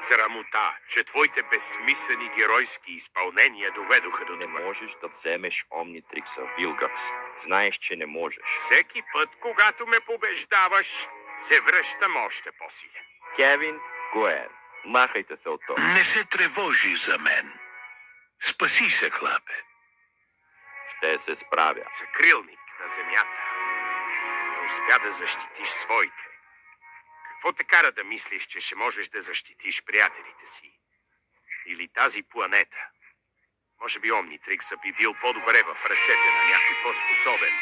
Срамота, че твоите безсмислени геройски изпълнения доведоха до Не това. можеш да вземеш Омнитрикса, Вилгакс. Знаеш, че не можеш. Всеки път, когато ме побеждаваш, се връщам още по-силен. Кевин Гуер, махайте се от това. Не се тревожи за мен. Спаси се, хлапе. Ще се справя. Закрилник на земята. Не успя да защитиш своите. Какво те кара да мислиш, че ще можеш да защитиш приятелите си? Или тази планета? Може би Омнитрикса би бил по-добре в ръцете на някой по-способен.